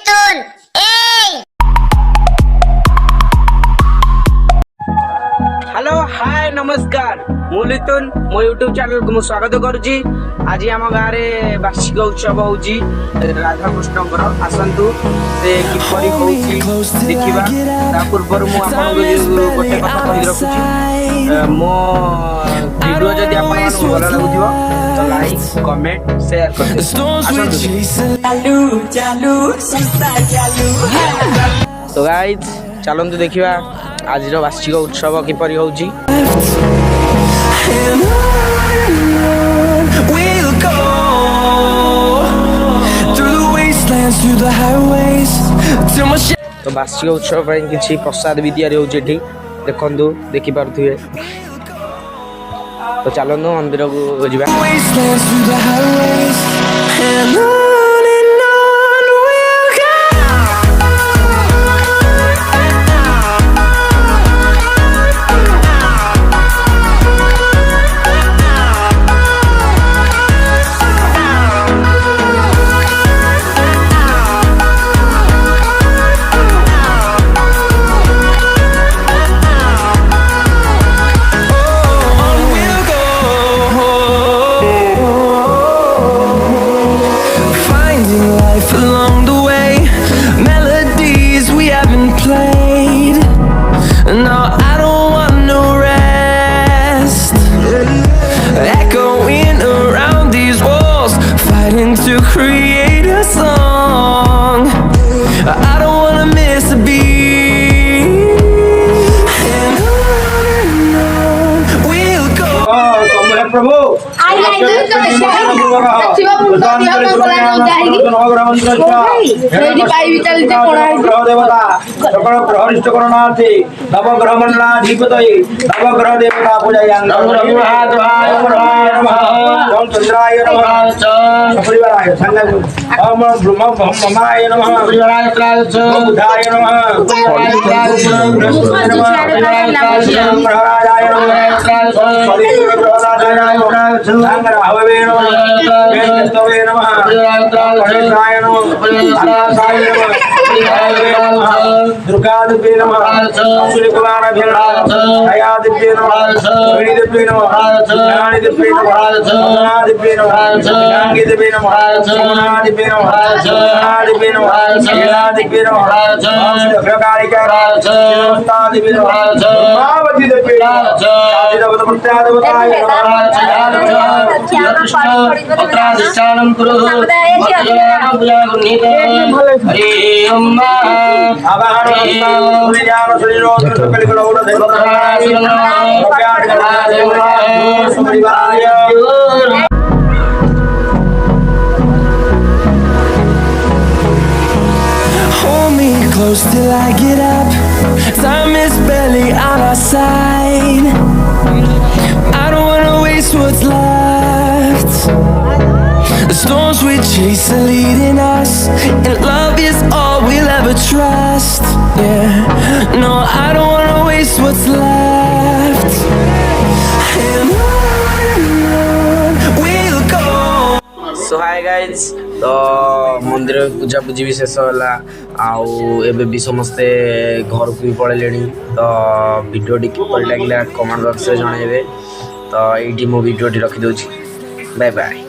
লিটন এই hello hi नमस्कार मु लिटन मो यूट्यूब चैनल को स्वागत करुच्ची। आज आम गाँव में वार्षिक उत्सव होची राधा कृष्णकर आसतु से किपरि होची देखिबा। ता पूर्व मु आपनको गोटे कथा कहि रखुची, मो वीडियो जदि आपन भल लागुथिबो तो लाइक कमेंट शेयर कर तो गाइज चलतु देखिबा आज वार्षिक उत्सव किपरि होची। तो वार्षिक उत्सव किसी प्रसाद भी तैयारी होची देखु देखी पारे। तो चलतु मंदिर को जीवा। To create a song, I don't wanna miss a beat, and on we'll go. प्रभु नवग्रह मंडलाधिपत नवग्रह देवता पूजा चंद्राय परिवाराय ओम ब्रह्माय नमः बुधाय नमः दुर्गादिव्ये नमः सूर्यकुमाराभ्ये नमः छायादिव्ये नमः गणिदिव्ये नमः ज्ञानिदिव्ये नमः ज्ञानादिव्ये नमः ज्ञानदिव्ये नमः सोमनादिव्ये नमः सोमनादिव्ये नमः शीलादिव्ये नमः अग्रकारिका देवतादिव्ये नमः महावतीदिव्ये नमः आदिदेवताय पत्राधिष्ठानं कुरु हरि ओम Hold me close till I get up. Time is barely on our side. I don't wanna waste what's left. The storms we chase are leading us, and love is all we'll ever trust. Yeah, no, I don't wanna waste what's left. And on we'll go. So hi guys तो मंदिर पूजा पूजी भी शेष होला आबे भी समस्ते घर को भी पड़े तो वीडियोटी किपर लगे कमेंट बॉक्स में जनइबे। तो ये मो वीडियोटी रखी दूची बाय बाय।